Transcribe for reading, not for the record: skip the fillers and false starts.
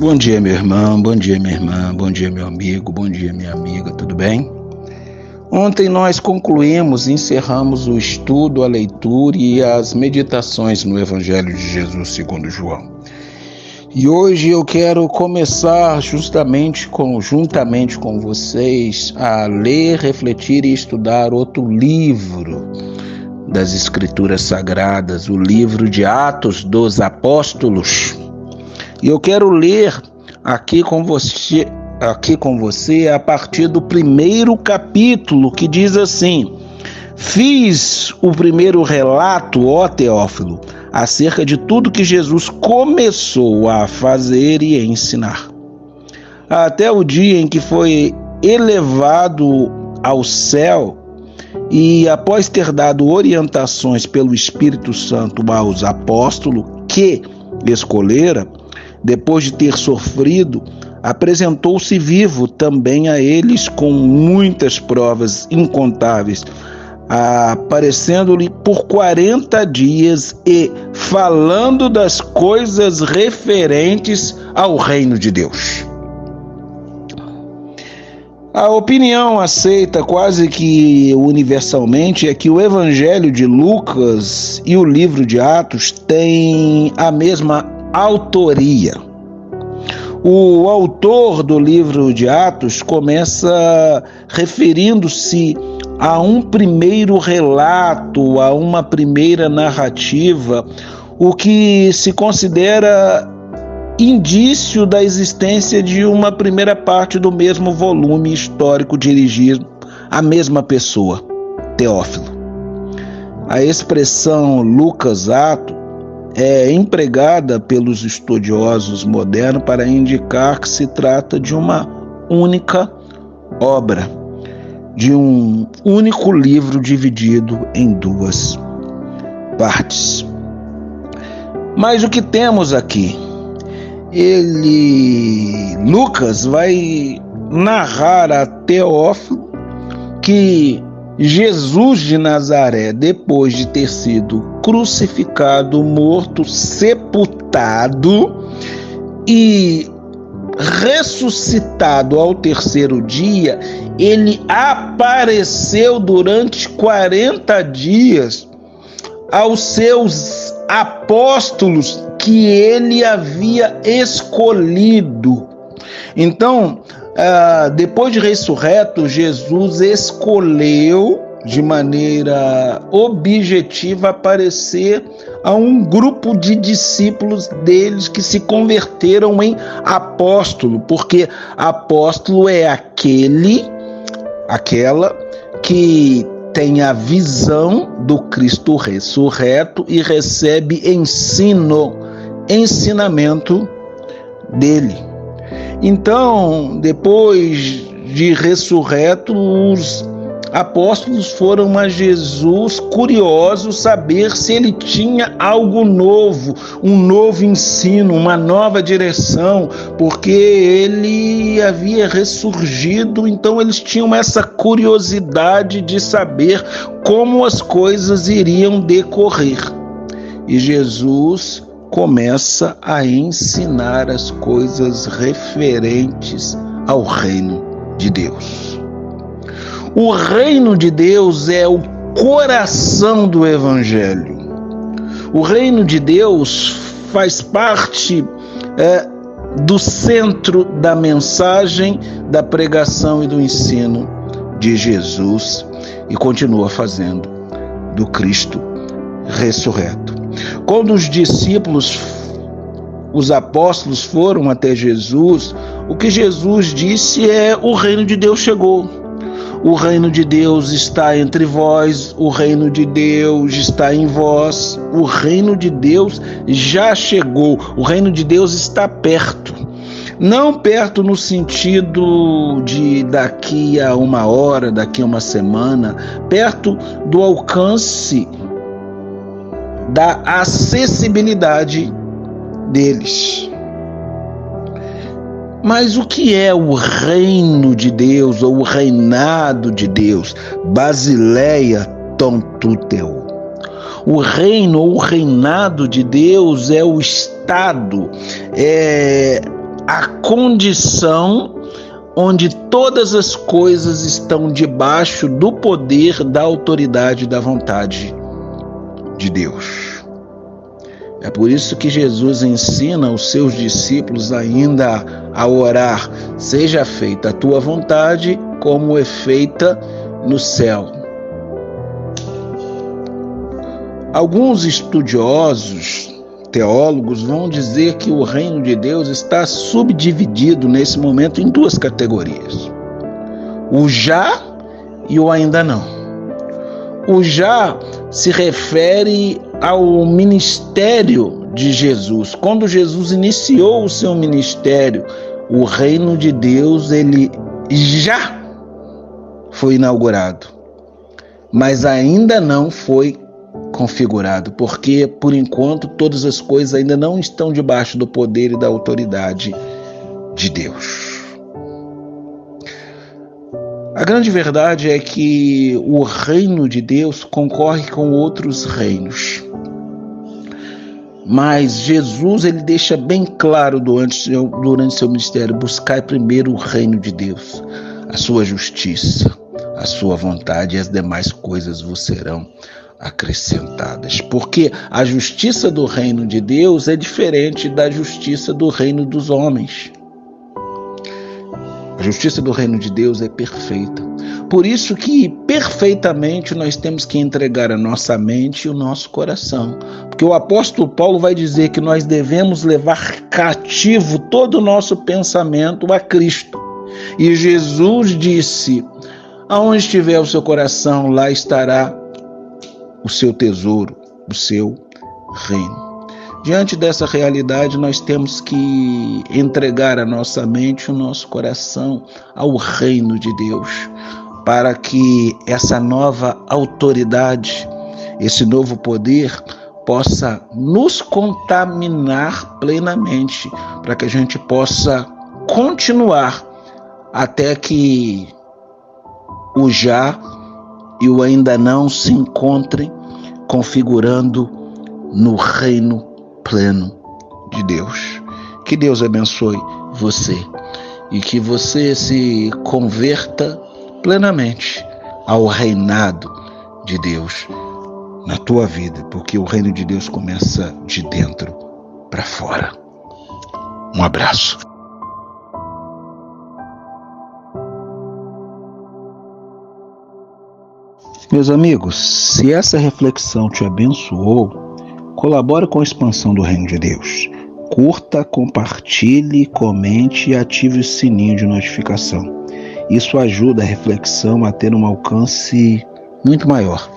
Bom dia, meu irmão, bom dia, minha irmã, bom dia, meu amigo, bom dia, minha amiga, tudo bem? Ontem nós concluímos e encerramos o estudo, a leitura e as meditações no Evangelho de Jesus segundo João. E hoje eu quero começar juntamente com vocês a ler, refletir e estudar outro livro das Escrituras Sagradas, o livro de Atos dos Apóstolos. E eu quero ler aqui com você a partir do primeiro capítulo, que diz assim: fiz o primeiro relato, ó Teófilo, acerca de tudo que Jesus começou a fazer e ensinar, até o dia em que foi elevado ao céu, e após ter dado orientações pelo Espírito Santo aos apóstolos que escolhera, depois de ter sofrido, apresentou-se vivo também a eles com muitas provas incontáveis, aparecendo-lhe por 40 dias e falando das coisas referentes ao reino de Deus. A opinião aceita quase que universalmente é que o Evangelho de Lucas e o livro de Atos têm a mesma autoria. O autor do livro de Atos começa referindo-se a um primeiro relato, a uma primeira narrativa, o que se considera indício da existência de uma primeira parte do mesmo volume histórico dirigido à mesma pessoa, Teófilo. A expressão Lucas Atos é empregada pelos estudiosos modernos para indicar que se trata de uma única obra, de um único livro dividido em duas partes. Mas o que temos aqui? Lucas vai narrar a Teófilo que Jesus de Nazaré, depois de ter sido crucificado, morto, sepultado e ressuscitado ao terceiro dia, ele apareceu durante 40 dias aos seus apóstolos que ele havia escolhido. Então, depois de ressurreto, Jesus escolheu de maneira objetiva aparecer a um grupo de discípulos deles que se converteram em apóstolo, porque apóstolo é aquela que tem a visão do Cristo ressurreto e recebe ensinamento dele. Então, depois de ressurreto, os apóstolos foram a Jesus curiosos saber se ele tinha algo novo, um novo ensino, uma nova direção, porque ele havia ressurgido. Então eles tinham essa curiosidade de saber como as coisas iriam decorrer. E Jesus começa a ensinar as coisas referentes ao reino de Deus. O reino de Deus é o coração do Evangelho. O reino de Deus faz parte do centro da mensagem, da pregação e do ensino de Jesus, e continua fazendo do Cristo ressurreto. Quando os apóstolos foram até Jesus, o que Jesus disse é: o reino de Deus chegou. O reino de Deus está entre vós, o reino de Deus está em vós, o reino de Deus já chegou, o reino de Deus está perto. Não perto no sentido de daqui a uma hora, daqui a uma semana, perto do alcance, da acessibilidade deles. Mas o que é o reino de Deus, ou o reinado de Deus? Basileia tontuteu. O reino ou o reinado de Deus é o estado, é a condição onde todas as coisas estão debaixo do poder, da autoridade, da vontade de Deus. É por isso que Jesus ensina os seus discípulos ainda a orar: seja feita a tua vontade, como é feita no céu. Alguns estudiosos, teólogos, vão dizer que o reino de Deus está subdividido nesse momento em duas categorias: o já e o ainda não. O já se refere ao ministério de Jesus. Quando Jesus iniciou o seu ministério, o reino de Deus ele já foi inaugurado, mas ainda não foi configurado, porque por enquanto todas as coisas ainda não estão debaixo do poder e da autoridade de Deus. A grande verdade é que o reino de Deus concorre com outros reinos, mas Jesus ele deixa bem claro durante seu ministério: buscai primeiro o reino de Deus, a sua justiça, a sua vontade, e as demais coisas vos serão acrescentadas. Porque a justiça do reino de Deus é diferente da justiça do reino dos homens. A justiça do reino de Deus é perfeita. Por isso que perfeitamente nós temos que entregar a nossa mente e o nosso coração. Porque o apóstolo Paulo vai dizer que nós devemos levar cativo todo o nosso pensamento a Cristo. E Jesus disse: aonde estiver o seu coração, lá estará o seu tesouro, o seu reino. Diante dessa realidade, nós temos que entregar a nossa mente e o nosso coração ao reino de Deus, para que essa nova autoridade, esse novo poder, possa nos contaminar plenamente, para que a gente possa continuar até que o já e o ainda não se encontrem configurando no reino pleno de Deus. Que Deus abençoe você e que você se converta plenamente ao reinado de Deus na tua vida, porque o reino de Deus começa de dentro para fora. Um abraço. Meus amigos, se essa reflexão te abençoou, colabore com a expansão do reino de Deus. Curta, compartilhe, comente e ative o sininho de notificação. Isso ajuda a reflexão a ter um alcance muito maior.